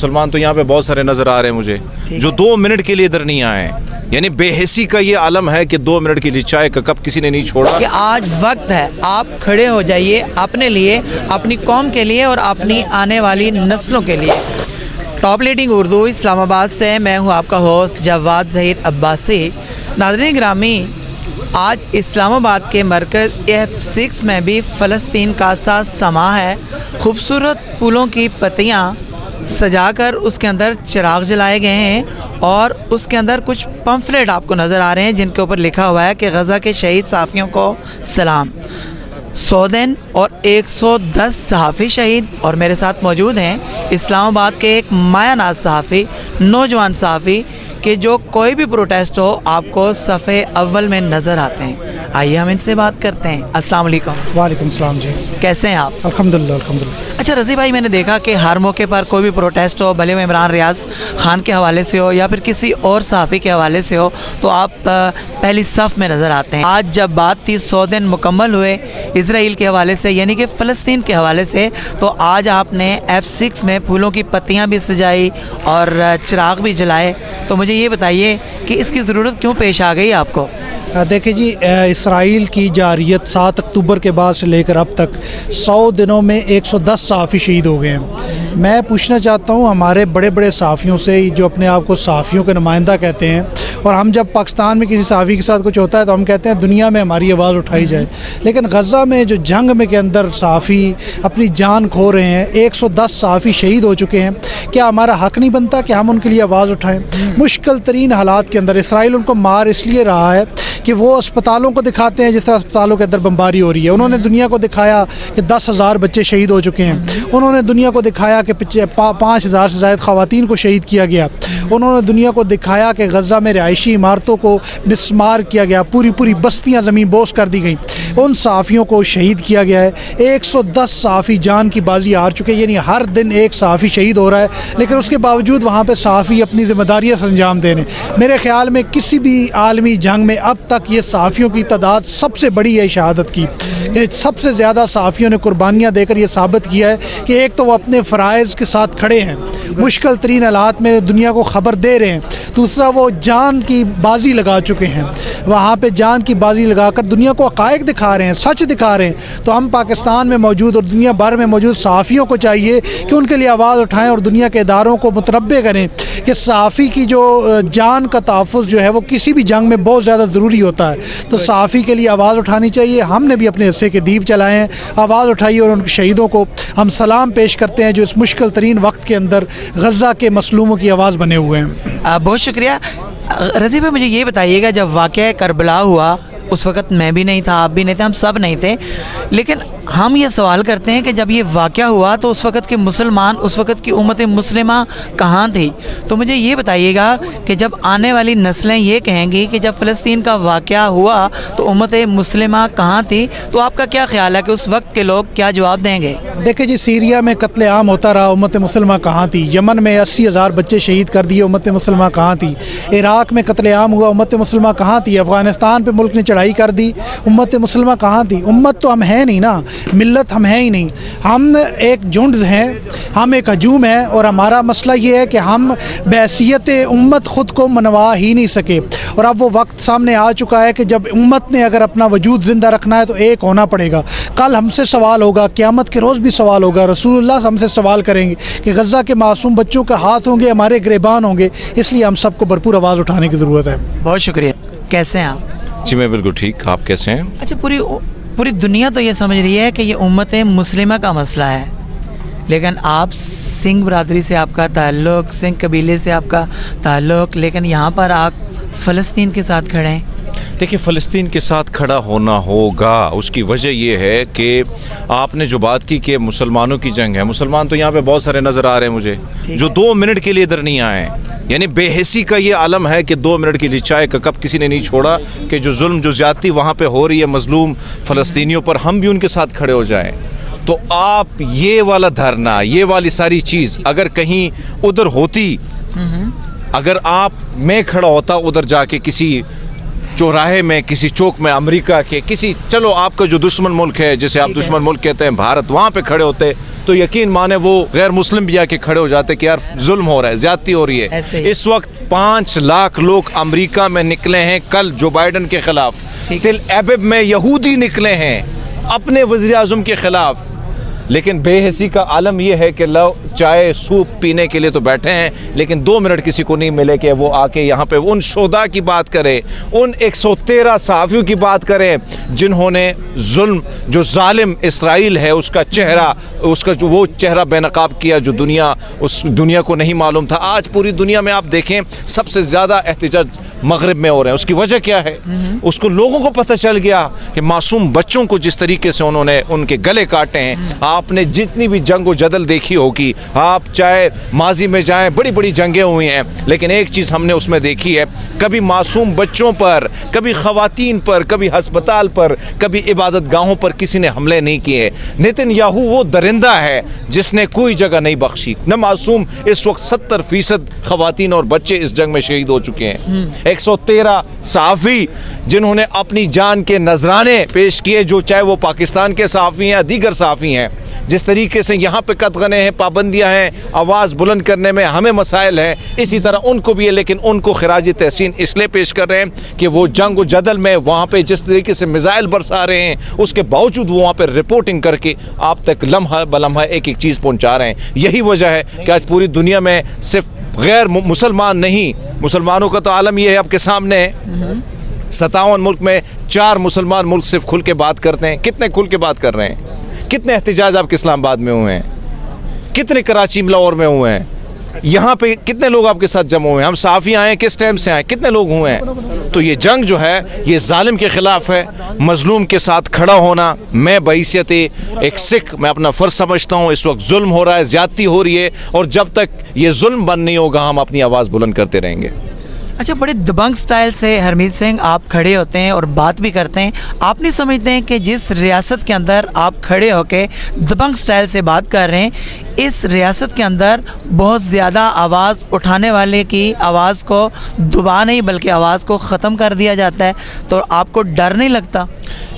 مسلمان تو یہاں پہ بہت سارے نظر آ رہے ہیں مجھے جو 2 منٹ کے لیے ادھر نہیں آئے، یعنی بے حسی کا یہ عالم ہے کہ 2 منٹ کے لیے چائے کا کپ کسی نے نہیں چھوڑا۔ کہ آج وقت ہے آپ کھڑے ہو جائیے اپنے لیے، اپنی قوم کے لیے اور اپنی آنے والی نسلوں کے لیے۔ ٹاپ لیڈنگ اردو اسلام آباد سے میں ہوں آپ کا ہوسٹ جواد ظہیر عباسی۔ ناظرین گرامی، آج اسلام آباد کے مرکز F6 میں بھی فلسطین کا سا سما ہے۔ خوبصورت پھولوں کی پتیاں سجا کر اس کے اندر چراغ جلائے گئے ہیں اور اس کے اندر کچھ پمفلیٹ آپ کو نظر آ رہے ہیں جن کے اوپر لکھا ہوا ہے کہ غزہ کے شہید صحافیوں کو سلام۔ 100 دن اور 110 صحافی شہید، اور میرے ساتھ موجود ہیں اسلام آباد کے ایک مایہ ناز صحافی، نوجوان صحافی کہ جو کوئی بھی پروٹیسٹ ہو آپ کو صفحے اول میں نظر آتے ہیں۔ آئیے ہم ان سے بات کرتے ہیں۔ السلام علیکم۔ وعلیکم السلام جی، کیسے ہیں آپ؟ الحمدللہ الحمدللہ۔ اچھا رضی بھائی، میں نے دیکھا کہ ہر موقع پر کوئی بھی پروٹیسٹ ہو، بھلے وہ عمران ریاض خان کے حوالے سے ہو یا پھر کسی اور صحافی کے حوالے سے ہو، تو آپ پہلی صف میں نظر آتے ہیں۔ آج جب بات تھی 100 دن مکمل ہوئے اسرائیل کے حوالے سے، یعنی کہ فلسطین کے حوالے سے، تو آج آپ نے F6 میں پھولوں کی پتیاں بھی سجائی اور چراغ بھی جلائے، تو مجھے یہ بتائیے کہ اس کی ضرورت کیوں پیش آ گئی آپ کو؟ دیکھیں جی، اسرائیل کی جارحیت 7 اکتوبر کے بعد سے لے کر اب تک 100 دنوں میں 110 صحافی شہید ہو گئے ہیں۔ میں پوچھنا چاہتا ہوں ہمارے بڑے بڑے صحافیوں سے جو اپنے آپ کو صحافیوں کے نمائندہ کہتے ہیں، اور ہم جب پاکستان میں کسی صحافی کے ساتھ کچھ ہوتا ہے تو ہم کہتے ہیں دنیا میں ہماری آواز اٹھائی جائے، لیکن غزہ میں جو جنگ میں کے اندر صحافی اپنی جان کھو رہے ہیں، 110 صحافی شہید ہو چکے ہیں، کیا ہمارا حق نہیں بنتا کہ ہم ان کے لیے آواز اٹھائیں؟ مشکل ترین حالات کے اندر اسرائیل ان کو مار اس لیے رہا ہے کہ وہ اسپتالوں کو دکھاتے ہیں جس طرح اسپتالوں کے اندر بمباری ہو رہی ہے۔ انہوں نے دنیا کو دکھایا کہ 10,000 بچے شہید ہو چکے ہیں، انہوں نے دنیا کو دکھایا کہ 5,000 سے زائد خواتین کو شہید کیا گیا، انہوں نے دنیا کو دکھایا کہ غزہ میں رہائشی عمارتوں کو مسمار کیا گیا، پوری بستیاں زمین بوس کر دی گئیں، ان صحافیوں کو شہید کیا گیا ہے۔ 110 صحافی جان کی بازی ہار چکے، یعنی ہر دن ایک صحافی شہید ہو رہا ہے، لیکن اس کے باوجود وہاں پہ صحافی اپنی ذمہ داریاں سر انجام دے رہے ہیں۔ میرے خیال میں کسی بھی عالمی جنگ میں اب تک یہ صحافیوں کی تعداد سب سے بڑی ہے شہادت کی، کہ سب سے زیادہ صحافیوں نے قربانیاں دے کر یہ ثابت کیا ہے کہ ایک تو وہ اپنے فرائض کے ساتھ کھڑے ہیں، مشکل ترین حالات میں دنیا کو خبر دے رہے ہیں، دوسرا وہ جان کی بازی لگا چکے ہیں، وہاں پہ جان کی بازی لگا کر دنیا کو حقائق دکھا رہے ہیں، سچ دکھا رہے ہیں۔ تو ہم پاکستان میں موجود اور دنیا بھر میں موجود صحافیوں کو چاہیے کہ ان کے لیے آواز اٹھائیں اور دنیا کے اداروں کو متنبہ کریں کہ صحافی کی جو جان کا تحفظ جو ہے وہ کسی بھی جنگ میں بہت زیادہ ضروری ہوتا ہے، تو صحافی کے لیے آواز اٹھانی چاہیے۔ ہم نے بھی اپنے حصے کے دیپ چلائے ہیں، آواز اٹھائی اور ان کے شہیدوں کو ہم سلام پیش کرتے ہیں جو اس مشکل ترین وقت کے اندر غزہ کے مظلوموں کی آواز بنے ہوئے ہیں۔ بہت شکریہ رضی بھائی۔ مجھے یہ بتائیے گا، جب واقعہ کربلا ہوا اس وقت میں بھی نہیں تھا، آپ بھی نہیں تھے، ہم سب نہیں تھے، لیکن ہم یہ سوال کرتے ہیں کہ جب یہ واقعہ ہوا تو اس وقت کے مسلمان، اس وقت کی امت مسلمہ کہاں تھی؟ تو مجھے یہ بتائیے گا کہ جب آنے والی نسلیں یہ کہیں گی کہ جب فلسطین کا واقعہ ہوا تو امت مسلمہ کہاں تھی، تو آپ کا کیا خیال ہے کہ اس وقت کے لوگ کیا جواب دیں گے؟ دیکھیں جی، سیریا میں قتل عام ہوتا رہا، امت مسلمہ کہاں تھی؟ یمن میں 80,000 بچے شہید کر دیے، امت مسلمہ کہاں تھی؟ عراق میں قتل عام ہوا، امت مسلمہ کہاں تھی؟ افغانستان پہ ملک نے چڑھائی کر دی، امت مسلمہ کہاں تھی؟ امت تو ہم ہیں نہیں نا، ملت ہم ہیں ہی نہیں، ہم ایک جھنڈ ہیں، ہم ایک ہجوم ہیں، اور ہمارا مسئلہ یہ ہے کہ ہم بحیثیت امت خود کو منوا ہی نہیں سکے، اور اب وہ وقت سامنے آ چکا ہے کہ جب امت نے اگر اپنا وجود زندہ رکھنا ہے تو ایک ہونا پڑے گا۔ کل ہم سے سوال ہوگا، قیامت کے روز بھی سوال ہوگا، رسول اللہ ہم سے سوال کریں گے کہ غزہ کے معصوم بچوں کے ہاتھ ہوں گے، ہمارے گریبان ہوں گے، اس لیے ہم سب کو بھرپور آواز اٹھانے کی ضرورت ہے۔ بہت شکریہ۔ کیسے ہیں آپ؟ جی میں بالکل ٹھیک، آپ کیسے ہیں؟ اچھا، پوری دنیا تو یہ سمجھ رہی ہے کہ یہ امت مسلمہ کا مسئلہ ہے، لیکن آپ سنگھ برادری سے آپ کا تعلق، سنگھ قبیلے سے آپ کا تعلق، لیکن یہاں پر آپ فلسطین کے ساتھ کھڑے ہیں۔ دیکھیں، فلسطین کے ساتھ کھڑا ہونا ہوگا، اس کی وجہ یہ ہے کہ آپ نے جو بات کی کہ مسلمانوں کی جنگ ہے، مسلمان تو یہاں پہ بہت سارے نظر آ رہے ہیں مجھے جو 2 منٹ کے لیے ادھر نہیں آئے، یعنی بے حسی کا یہ عالم ہے کہ 2 منٹ کے لیے چائے کا کپ کسی نے نہیں چھوڑا، کہ جو ظلم جو زیادتی وہاں پہ ہو رہی ہے مظلوم فلسطینیوں پر، ہم بھی ان کے ساتھ کھڑے ہو جائیں۔ تو آپ یہ والا دھرنا، یہ والی ساری چیز اگر کہیں ادھر ہوتی، اگر میں کھڑا ہوتا ادھر جا کے کسی चौराहे में किसी चौक में अमेरिका के किसी, चलो आपका जो दुश्मन मुल्क है जिसे आप दुश्मन मुल्क कहते हैं भारत, वहाँ पे खड़े होते तो यकीन माने वो गैर मुस्लिम भी आके खड़े हो जाते कि यार जुल्म हो रहा है, ज्यादती हो रही ऐसे है। ही। इस वक्त 5 लाख लोग अमेरिका में निकले हैं कल जो बाइडन के खिलाफ, तिल एबिब में यहूदी निकले हैं अपने वज़ीर आज़म के खिलाफ। लेकिन बेहसी का आलम यह है कि लो चाय सूप पीने के लिए तो बैठे हैं, लेकिन 2 मिनट किसी को नहीं मिले कि वो आके यहाँ पे उन शोदा की बात करे, उन 113 सहाफ़ियों की बात करें जिन्होंने जुल्म, जो जालिम इसराइल है उसका चेहरा, उसका जो वो चेहरा बेनकाब किया जो दुनिया, उस दुनिया को नहीं मालूम था। आज पूरी दुनिया में आप देखें सबसे ज़्यादा एहतजाज मगरिब में हो रहे हैं। उसकी वजह क्या है? उसको लोगों को पता चल गया कि मासूम बच्चों को जिस तरीके से उन्होंने उनके गले काटे हैं। आपने जितनी भी जंग व जदल देखी होगी, आप चाहे माजी में जाएं, बड़ी बड़ी जंगें हुई हैं, लेकिन एक चीज़ हमने उसमें देखी है, कभी मासूम बच्चों पर, कभी ख़वातीन पर, कभी हस्पताल पर, कभी इबादत गाहों पर किसी ने हमले नहीं किए। नेतन्याहू वो दरिंदा है जिसने कोई जगह नहीं बख्शी, न मासूम। इस वक्त 70% ख़वातीन और बच्चे इस जंग में शहीद हो चुके हैं। 113 सहाफ़ी जिन्होंने अपनी जान के नजराने पेश किए, जो चाहे वो पाकिस्तान के सहाफ़ी हैं या दीगर सहाफ़ी हैं। जिस तरीके से यहाँ पे कतगने हैं, पाबंदियाँ हैं, आवाज़ बुलंद करने में हमें मसाइल हैं, इसी तरह उनको भी है। लेकिन उनको खिराज तहसीन इसलिए पेश कर रहे हैं कि वो जंग व जदल में वहाँ पे जिस तरीके से मिसाइल बरसा रहे हैं, उसके बावजूद वो वहाँ पे रिपोर्टिंग करके आप तक लम्हा बलम्हा एक एक चीज़ पहुँचा रहे हैं। यही वजह है कि आज पूरी दुनिया में सिर्फ गैर मुसलमान नहीं, मुसलमानों का तो आलम ये है आपके सामने है। 57 मुल्क में 4 मुसलमान मुल्क सिर्फ खुल के बात करते हैं। कितने खुल के बात कर रहे हैं? कितने एहतजाज आपके इस्लामाबाद में हुए हैं? कितने कराची में, लाहौर में हुए हैं? यहाँ पे कितने लोग आपके साथ जमा हुए हैं? हम सहाफ़ी आए किस टाइम से आए? कितने लोग हुए हैं? तो ये जंग जो है ये जालिम के ख़िलाफ़ है। मज़लूम के साथ खड़ा होना, मैं बहैसियत एक सिख मैं अपना फ़र्ज़ समझता हूँ। इस वक्त जुल्म हो रहा है, ज़्यादती हो रही है, और जब तक ये जुल्म बंद नहीं होगा हम अपनी आवाज़ बुलंद करते रहेंगे। अच्छा, बड़े दबंग स्टाइल से हरमीत सिंह आप खड़े होते हैं और बात भी करते हैं। आप नहीं समझते हैं कि जिस रियासत के अंदर आप खड़े होके दबंग स्टाइल से बात कर रहे हैं, इस रियासत के अंदर बहुत ज़्यादा आवाज़ उठाने वाले की आवाज़ को दबा नहीं बल्कि आवाज़ को ख़त्म कर दिया जाता है, तो आपको डर नहीं लगता?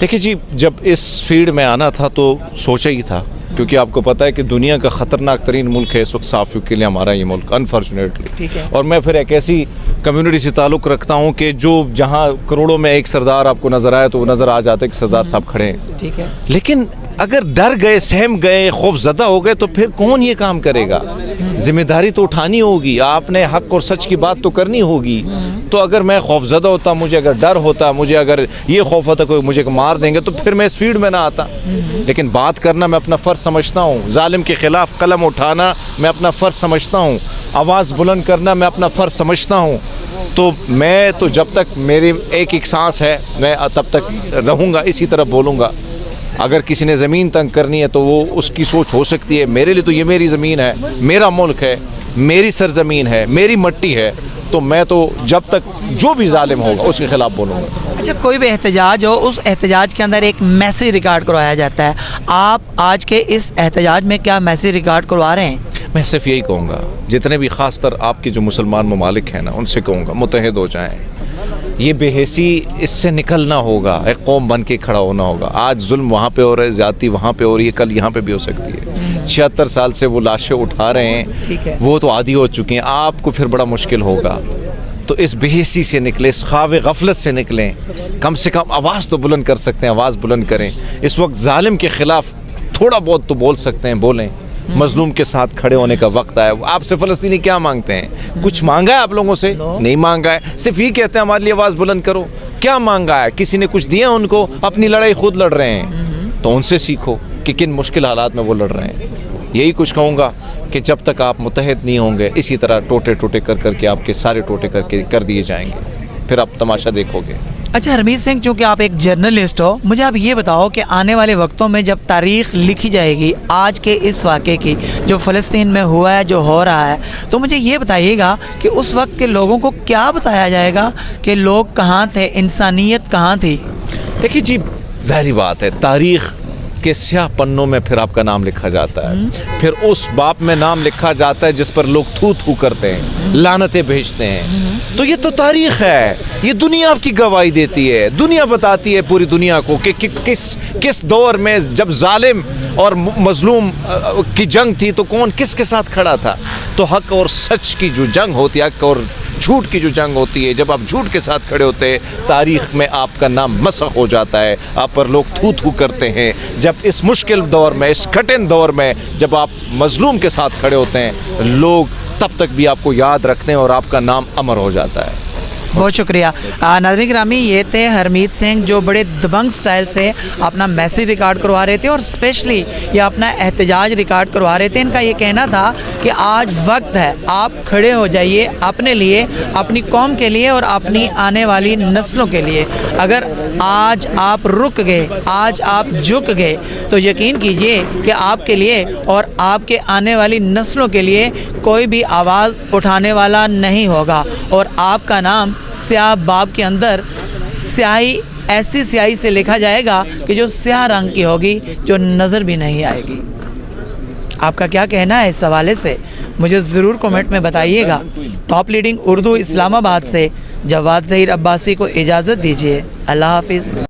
देखिए जी, जब इस फील्ड में आना था तो सोचा ही था, क्योंकि आपको पता है कि दुनिया का ख़तरनाक तरीन मुल्क है इस वक्त सहाफ़ियों के लिए हमारा ये मुल्क, अनफॉर्चुनेटली। ठीक है। और मैं फिर एक ऐसी कम्युनिटी से ताल्लुक़ रखता हूँ कि जो जहाँ करोड़ों में एक सरदार आपको नज़र आए तो वो नज़र आ जाता है कि सरदार साहब खड़े हैं। ठीक है। लेकिन अगर डर गए, सहम गए, खौफज़दा हो गए तो फिर कौन ये काम करेगा? ज़िम्मेदारी तो उठानी होगी, आपने हक़ और सच की बात तो करनी होगी। तो अगर मैं खौफज़दा होता, मुझे अगर डर होता, मुझे अगर ये खौफ होता कोई मुझे मार देंगे, तो फिर मैं इस फील्ड में ना आता। लेकिन बात करना मैं अपना फ़र्ज़ समझता हूँ, जालिम के ख़िलाफ़ कलम उठाना मैं अपना फ़र्ज़ समझता हूँ, आवाज़ बुलंद करना मैं अपना फ़र्ज़ समझता हूँ। तो मैं तो जब तक मेरी एक एक सांस है मैं तब तक रहूँगा, इसी तरह बोलूँगा। अगर किसी ने ज़मीन तंग करनी है तो वो उसकी सोच हो सकती है। मेरे लिए तो ये मेरी ज़मीन है, मेरा मुल्क है, मेरी सरज़मीन है, मेरी मट्टी है, तो मैं तो जब तक जो भी जालिम होगा उसके ख़िलाफ़ बोलूँगा। अच्छा, कोई भी एहतजाज हो, उस एहतजाज के अंदर एक मैसेज रिकॉर्ड करवाया जाता है। आप आज के इस एहतजाज में क्या मैसेज रिकॉर्ड करवा रहे हैं? मैं सिर्फ यही कहूँगा, जितने भी ख़ासतर आपके जो मुसलमान ममालिक हैं ना, उनसे कहूँगा मुत्तहिद हो जाएँ। ये बेहसी इससे निकलना होगा, एक कौम बन के खड़ा होना होगा। आज जुल्म वहाँ पे हो रहा है, ज़्यादती वहाँ पे हो रही है, कल यहाँ पे भी हो सकती है। 76 साल से वो लाशें उठा रहे हैं, वो तो आदी हो चुके हैं, आपको फिर बड़ा मुश्किल होगा। तो इस बेहसी से निकले, इस ख्वाब गफलत से निकलें, कम से कम आवाज़ तो बुलंद कर सकते हैं, आवाज़ बुलंद करें। इस वक्त जालिम के ख़िलाफ़ थोड़ा बहुत तो बोल सकते हैं, बोलें। मजलूम के साथ खड़े होने का वक्त आया। आपसे फ़लस्तीनी क्या मांगते हैं? कुछ मांगा है आप लोगों से? नहीं मांगा है, सिर्फ ये कहते हैं हमारे लिए आवाज़ बुलंद करो। क्या मांगा है? किसी ने कुछ दिया उनको? अपनी लड़ाई खुद लड़ रहे हैं। तो उनसे सीखो कि किन मुश्किल हालात में वो लड़ रहे हैं। यही कुछ कहूँगा कि जब तक आप मुत्तहिद नहीं होंगे, इसी तरह टोटे टोटे कर करके आपके सारे टोटे करके कर दिए जाएंगे, फिर आप तमाशा देखोगे। अच्छा हरमीत सिंह, चूँकि आप एक जर्नलिस्ट हो, मुझे आप ये बताओ कि आने वाले वक्तों में जब तारीख़ लिखी जाएगी आज के इस वाक़े की जो फ़लस्तीन में हुआ है, जो हो रहा है, तो मुझे ये बताइएगा कि उस वक्त के लोगों को क्या बताया जाएगा कि लोग कहाँ थे, इंसानियत कहाँ थी? देखिए जी, ज़ाहिरी बात है, तारीख़ के स्याह पन्नों में फिर आपका नाम लिखा जाता है, फिर उस बाप में नाम लिखा जाता है जिस पर लोग थू थू करते हैं, लानतें भेजते हैं। तो ये तो तारीख है, ये दुनिया आपकी गवाही देती है, दुनिया बताती है पूरी दुनिया को कि किस दौर में जब जालिम और मजलूम की जंग थी तो कौन किसके साथ खड़ा था। तो हक और सच की जो जंग होती है, हक और झूठ की जो जंग होती है, जब आप झूठ के साथ खड़े होते हैं तारीख़ में आपका नाम मसख हो जाता है, आप पर लोग थू थू करते हैं। जब इस मुश्किल दौर में, इस कठिन दौर में जब आप मजलूम के साथ खड़े होते हैं, लोग तब तक भी आपको याद रखते हैं और आपका नाम अमर हो जाता है। बहुत शुक्रिया। नाज़रीन ग्रामी, ये थे हरमीत सिंह जो बड़े दबंग स्टाइल से अपना मैसेज रिकॉर्ड करवा रहे थे और स्पेशली ये अपना एहतजाज रिकॉर्ड करवा रहे थे। इनका ये कहना था कि आज वक्त है, आप खड़े हो जाइए अपने लिए, अपनी कौम के लिए और अपनी आने वाली नस्लों के लिए। अगर आज आप रुक गए, आज आप झुक गए, तो यकीन कीजिए कि आपके लिए और आपके आने वाली नस्लों के लिए कोई भी आवाज़ उठाने वाला नहीं होगा और आपका नाम स्याह बाब के अंदर स्याही, ऐसी स्याही से लिखा जाएगा कि जो स्याह रंग की होगी, जो नज़र भी नहीं आएगी। आपका क्या कहना है इस हवाले से, मुझे ज़रूर कमेंट में बताइएगा। टॉप लीडिंग उर्दू इस्लामाबाद से जवाद ज़हीर अब्बासी को इजाज़त दीजिए। अल्लाह हाफिज़।